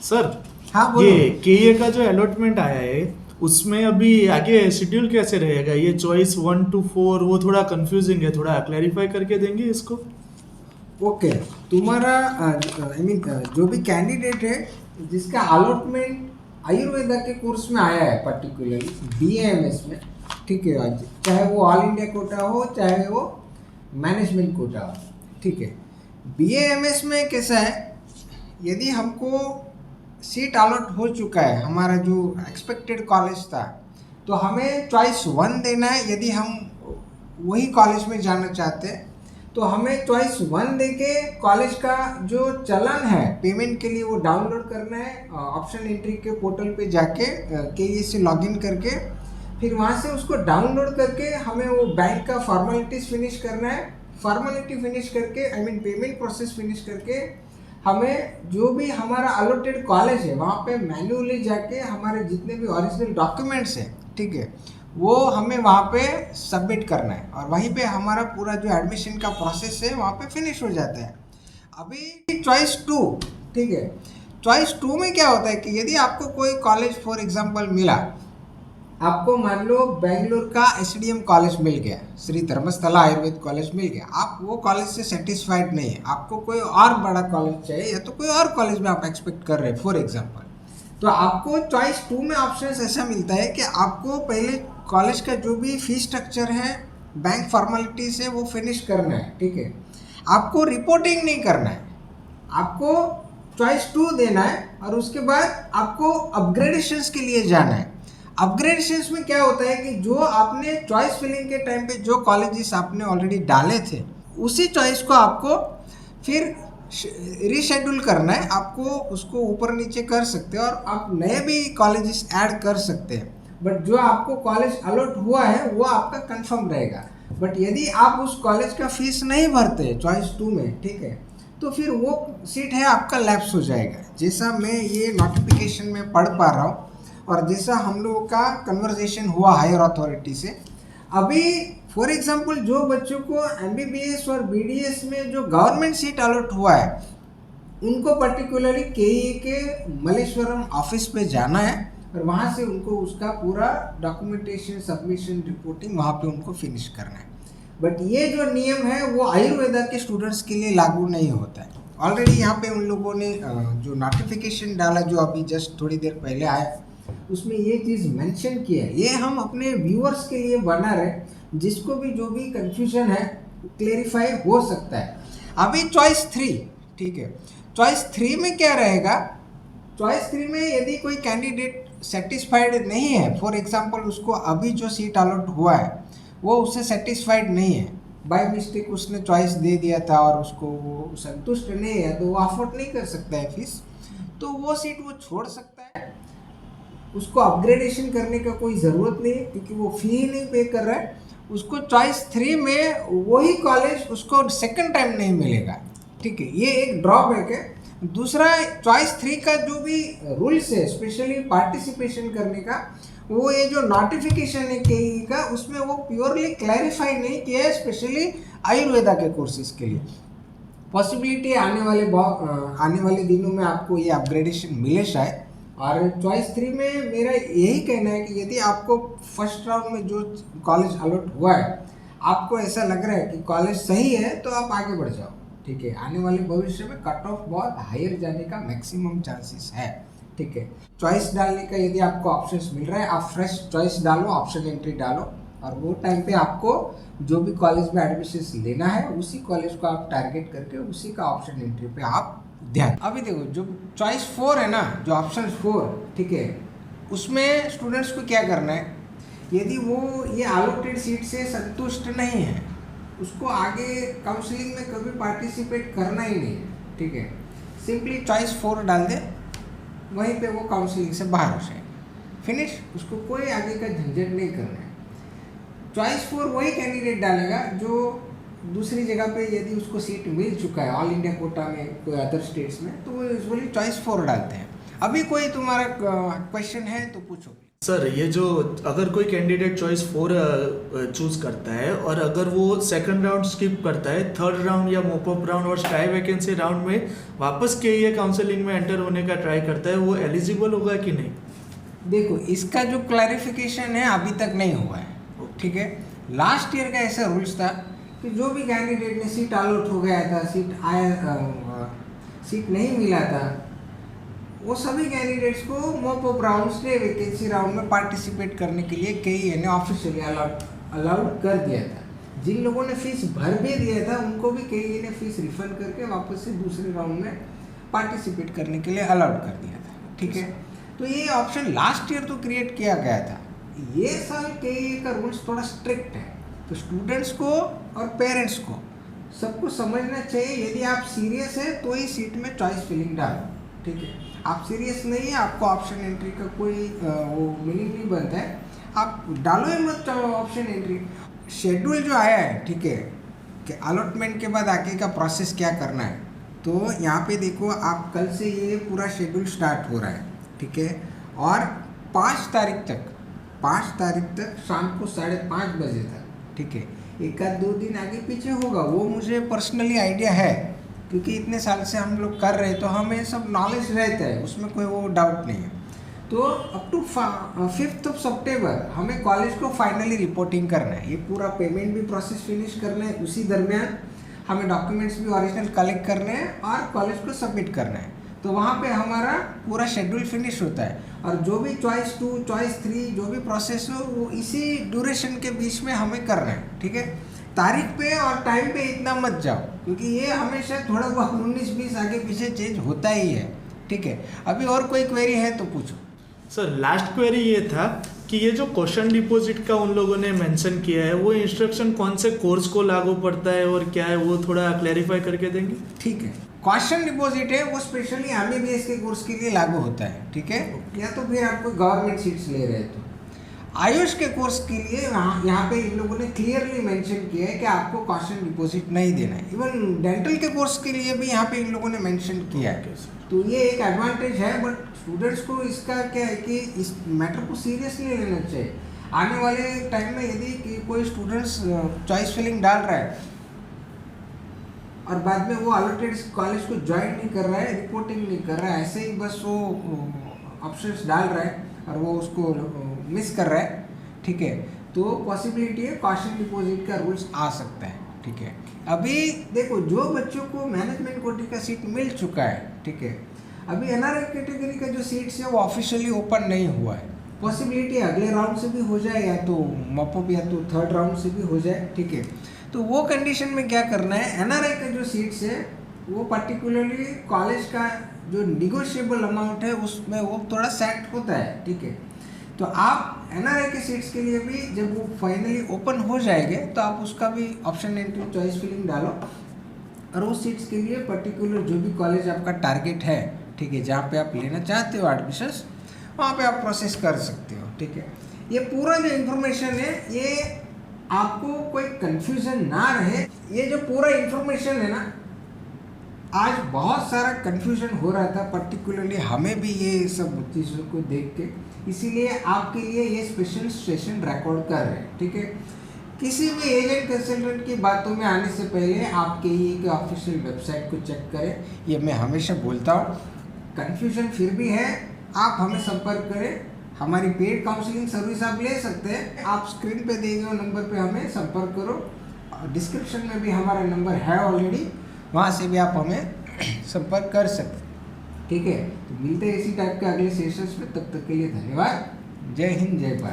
Sir, हाँ बोलो। ये केए का जो अलॉटमेंट आया है उसमें अभी आगे शेड्यूल कैसे रहेगा? ये चॉइस 1 to 4 वो थोड़ा कंफ्यूजिंग है, थोड़ा क्लैरिफाई करके देंगे इसको। ओके, तुम्हारा आई मीन जो भी कैंडिडेट है जिसका अलॉटमेंट आयुर्वेदा के कोर्स में आया है पर्टिकुलरली बीएएमएस में, ठीक है, आज चाहे वो ऑल इंडिया कोटा हो चाहे वो मैनेजमेंट कोटा हो, ठीक है। बीएएमएस में कैसा है, यदि हमको सीट अलॉट हो चुका है, हमारा जो एक्सपेक्टेड कॉलेज था, तो हमें चॉइस 1 देना है। यदि हम वही कॉलेज में जाना चाहते हैं तो हमें चॉइस 1 देके कॉलेज का जो चलन है पेमेंट के लिए वो डाउनलोड करना है ऑप्शन एंट्री के पोर्टल पे जाके के से लॉगिन करके, फिर वहाँ से उसको डाउनलोड करके हमें वो बैंक का फॉर्मेलिटीज़ फिनिश करना है। फॉर्मेलिटी फिनिश करके I mean payment process finish करके हमें जो भी हमारा अलॉटेड कॉलेज है वहाँ पे मैन्युअली जाके हमारे जितने भी ओरिजिनल डॉक्यूमेंट्स हैं, ठीक है, वो हमें वहाँ पे सबमिट करना है और वहीं पे हमारा पूरा जो एडमिशन का प्रोसेस है वहाँ पे फिनिश हो जाता है। अभी चॉइस 2, ठीक है, चॉइस 2 में क्या होता है कि यदि आपको कोई कॉलेज फॉर एग्जांपल मिला, आपको मान लो बेंगलोर का एसडीएम कॉलेज मिल गया, श्री धर्मस्थला आयुर्वेद कॉलेज मिल गया, आप वो कॉलेज से सेटिस्फाइड नहीं है, आपको कोई और बड़ा कॉलेज चाहिए या तो कोई और कॉलेज में आप एक्सपेक्ट कर रहे हैं फॉर एग्जांपल, तो आपको चॉइस 2 में ऑप्शन ऐसा मिलता है कि आपको पहले कॉलेज का जो भी फी स्ट्रक्चर है, बैंक फॉर्मेलिटीज है, वो फिनिश करना है, ठीक है। आपको रिपोर्टिंग नहीं करना है, आपको चॉइस 2 देना है और उसके बाद आपको अपग्रेडेशंस के लिए जाना है। अपग्रेडेशंस में क्या होता है कि जो आपने चॉइस फिलिंग के टाइम पे जो कॉलेजेस आपने ऑलरेडी डाले थे उसी चॉइस को आपको फिर रीशेड्यूल करना है, आपको उसको ऊपर नीचे कर सकते हैं और आप नए भी कॉलेजेस ऐड कर सकते हैं, बट जो आपको कॉलेज अलॉट हुआ है वो आपका कंफर्म रहेगा। बट यदि आप उस कॉलेज का फीस नहीं भरते चॉइस 2 में, ठीक है, तो फिर वो सीट है आपका लैप्स हो जाएगा, जैसा मैं ये नोटिफिकेशन में पढ़ पा रहा हूँ और जैसा हम लोगों का कन्वर्सेशन हुआ हायर अथॉरिटी से। अभी फॉर एग्जांपल जो बच्चों को एमबीबीएस और बीडीएस में जो गवर्नमेंट सीट अलॉट हुआ है उनको पर्टिकुलरली केई के मलेश्वरम ऑफिस पे जाना है और वहाँ से उनको उसका पूरा डॉक्यूमेंटेशन सबमिशन रिपोर्टिंग वहाँ पे उनको फिनिश करना है। बट ये जो नियम है वो आयुर्वेदा के स्टूडेंट्स के लिए लागू नहीं होता है। ऑलरेडी यहाँ पे उन लोगों ने जो नोटिफिकेशन डाला जो अभी जस्ट थोड़ी देर पहले आया उसमें ये चीज़ मेंशन किया है। ये हम अपने व्यूअर्स के लिए बना रहे, जिसको भी जो भी कंफ्यूजन है क्लेरिफाई हो सकता है। अभी चॉइस 3, ठीक है, चॉइस 3 में क्या रहेगा, चॉइस 3 में यदि कोई कैंडिडेट सेटिस्फाइड नहीं है, फॉर एग्जांपल उसको अभी जो सीट अलॉट हुआ है वो उससे सेटिस्फाइड नहीं है, बाय मिस्टेक उसने चॉइस दे दिया था और उसको वो संतुष्ट नहीं है, तो वो अफोर्ड नहीं कर सकता है फीस, तो वो सीट वो छोड़ सकता है। उसको अपग्रेडेशन करने का कोई ज़रूरत नहीं है क्योंकि वो फ़ी ही नहीं पे कर रहा है। उसको चॉइस 3 में वही कॉलेज उसको सेकंड टाइम नहीं मिलेगा, ठीक है, ये एक ड्रॉबैक है। दूसरा, चॉइस 3 का जो भी रूल्स है स्पेशली पार्टिसिपेशन करने का, वो ये जो नोटिफिकेशन है केई का उसमें वो प्योरली क्लैरिफाई नहीं किया है, स्पेशली आयुर्वेदा के कोर्सेज के लिए। पॉसिबिलिटी आने वाले दिनों में आपको ये अपग्रेडेशन मिले शायद। और चॉइस 3 में मेरा यही कहना है कि यदि आपको फर्स्ट राउंड में जो कॉलेज अलॉट हुआ है आपको ऐसा लग रहा है कि कॉलेज सही है तो आप आगे बढ़ जाओ, ठीक है। आने वाले भविष्य में कट ऑफ बहुत हायर जाने का मैक्सिमम चांसेस है, ठीक है। चॉइस डालने का यदि आपको ऑप्शंस मिल रहा है आप फ्रेश चॉइस डालो, ऑप्शन एंट्री डालो और वो टाइम पे आपको जो भी कॉलेज में एडमिशन लेना है उसी कॉलेज को आप टारगेट करके उसी का ऑप्शन एंट्री पे आप ध्यान। अभी देखो जो चॉइस 4 है ना, जो ऑप्शन 4, ठीक है, उसमें स्टूडेंट्स को क्या करना है, यदि वो ये अलॉटेड सीट से संतुष्ट नहीं है उसको आगे काउंसलिंग में कभी पार्टिसिपेट करना ही नहीं है, ठीक है। सिंपली चॉइस 4 डाल दे, वहीं पे वो काउंसलिंग से बाहर हो जाए, फिनिश, उसको कोई आगे का झंझट नहीं करना है। चॉइस 4 वही कैंडिडेट डालेगा जो दूसरी जगह पे यदि उसको सीट मिल चुका है ऑल इंडिया कोटा में कोई अदर स्टेट्स में, तो वो यूजुअली चॉइस 4 डालते हैं। अभी कोई तुम्हारा क्वेश्चन है तो पूछो। सर ये जो अगर कोई कैंडिडेट चॉइस 4 चूज करता है और अगर वो सेकंड राउंड स्किप करता है, थर्ड राउंड या मोपअप राउंड और स्काई वैकेंसी राउंड में वापस के काउंसलिंग में एंटर होने का ट्राई करता है, वो एलिजिबल होगा कि नहीं? देखो, इसका जो क्लैरिफिकेशन है अभी तक नहीं हुआ है, ठीक है। लास्ट ईयर का ऐसा रूल्स था कि जो भी कैंडिडेट ने सीट अलॉट हो गया था, सीट नहीं मिला था, वो सभी कैंडिडेट्स को मॉप अप राउंड्स ने वैकेंसी राउंड में पार्टिसिपेट करने के लिए KEA ने ऑफिशियली अलाउड कर दिया था। जिन लोगों ने फीस भर भी दिया था उनको भी KEA ने फीस रिफंड करके वापस से दूसरे राउंड में पार्टिसिपेट करने के लिए अलाउड कर दिया था, ठीक है। तो ये ऑप्शन लास्ट ईयर तो क्रिएट किया गया था। ये साल KEA का रूल्स थोड़ा स्ट्रिक्ट है, तो स्टूडेंट्स को और पेरेंट्स को सबको समझना चाहिए, यदि आप सीरियस है तो ही सीट में चॉइस फिलिंग डालो, ठीक है। आप सीरियस नहीं है, आपको ऑप्शन एंट्री का कोई वो मीनिंग नहीं बनता है, आप डालो ही मत ऑप्शन एंट्री। शेड्यूल जो आया है, ठीक है, कि अलॉटमेंट के बाद आगे का प्रोसेस क्या करना है, तो यहाँ पे देखो आप कल से ये पूरा शेड्यूल स्टार्ट हो रहा है, ठीक है। और 5 तारीख तक शाम को 5:30 बजे तक, ठीक है। एक आध 2 दिन आगे पीछे होगा, वो मुझे पर्सनली आइडिया है, क्योंकि इतने साल से हम लोग कर रहे हैं तो हमें सब नॉलेज रहता है, उसमें कोई वो डाउट नहीं है। तो अप टू 5 सितंबर हमें कॉलेज को फाइनली रिपोर्टिंग करना है, ये पूरा पेमेंट भी प्रोसेस फिनिश करना है, उसी दरमियान हमें डॉक्यूमेंट्स भी ओरिजिनल कलेक्ट करने हैं और कॉलेज को सबमिट करना है। तो वहाँ पे हमारा पूरा शेड्यूल फिनिश होता है, और जो भी चॉइस 2, चॉइस 3 जो भी प्रोसेस हो वो इसी ड्यूरेशन के बीच में हमें करना है, ठीक है। तारीख पे और टाइम पे इतना मत जाओ, क्योंकि ये हमेशा थोड़ा बहुत 19-20 आगे पीछे चेंज होता ही है, ठीक है। अभी और कोई क्वेरी है तो पूछो। सर लास्ट क्वेरी ये था कि ये जो क्वेश्चन डिपॉजिट का उन लोगों ने मेंशन किया है, वो इंस्ट्रक्शन कौन से कोर्स को लागू पड़ता है और क्या है, वो थोड़ा क्लैरिफाई करके देंगे? ठीक है, क्वेश्चन डिपॉजिट है वो स्पेशली MBBS के कोर्स के लिए लागू होता है, ठीक है। या तो फिर आप कोई गवर्नमेंट सीट्स ले रहे हैं तो आयुष के कोर्स के लिए यहाँ पे इन लोगों ने क्लियरली मेंशन किया है कि आपको क्वेश्चन डिपॉजिट नहीं देना है। इवन डेंटल के कोर्स के लिए भी यहाँ पे इन लोगों ने मेंशन किया है, तो ये एक एडवांटेज है। बट स्टूडेंट्स को इसका क्या है कि इस मैटर को सीरियसली लेना चाहिए। आने वाले टाइम में यदि कोई स्टूडेंट्स चॉइस फिलिंग डाल रहा है और बाद में वो अलॉटेड कॉलेज को ज्वाइन नहीं कर रहा है, रिपोर्टिंग नहीं कर रहा है, ऐसे ही बस वो ऑप्शंस डाल रहा है और वो उसको मिस कर रहा है, ठीक है, तो पॉसिबिलिटी है क्वेश्चन डिपॉजिट का रूल्स आ सकता है, ठीक है। अभी देखो, जो बच्चों को मैनेजमेंट कोटे का सीट मिल चुका है, ठीक है, अभी NRI कैटेगरी का जो सीट्स है वो ऑफिशियली ओपन नहीं हुआ है। पॉसिबिलिटी अगले राउंड से भी हो जाए, या तो मॉपअप या तो थर्ड राउंड से भी हो जाए, ठीक है। तो वो कंडीशन में क्या करना है, NRI का जो सीट्स है वो पर्टिकुलरली कॉलेज का जो निगोशिएबल अमाउंट है उसमें वो थोड़ा सेट होता है, ठीक है। तो आप NRI के सीट्स के लिए भी जब वो फाइनली ओपन हो जाएंगे तो आप उसका भी ऑप्शन एंट्री चॉइस फिलिंग डालो, और उस सीट्स के लिए पर्टिकुलर जो भी कॉलेज आपका टारगेट है, ठीक है, जहाँ पे आप लेना चाहते हो एडमिशन्स, वहाँ पे आप प्रोसेस कर सकते हो, ठीक है। ये पूरा जो इन्फॉर्मेशन है, ये आपको कोई कंफ्यूजन ना रहे, ये जो पूरा इन्फॉर्मेशन है ना, आज बहुत सारा कंफ्यूजन हो रहा था, पर्टिकुलरली हमें भी ये सब चीज़ों को देख के, इसीलिए आपके लिए ये स्पेशल सेशन रिकॉर्ड कर रहे हैं, ठीक है। किसी भी एजेंट कंसल्टेंट की बातों में आने से पहले आपके ये ऑफिशियल वेबसाइट को चेक करें, ये मैं हमेशा बोलता हूँ। कंफ्यूजन फिर भी है, आप हमें संपर्क करें, हमारी पेड काउंसलिंग सर्विस आप ले सकते हैं। आप स्क्रीन पे दिए गए नंबर पे हमें संपर्क करो, डिस्क्रिप्शन में भी हमारा नंबर है ऑलरेडी, वहाँ से भी आप हमें संपर्क कर सकते हैं, ठीक है। तो मिलते हैं इसी टाइप के अगले सेशंस में, तब तक के लिए धन्यवाद। जय हिंद, जय भारत।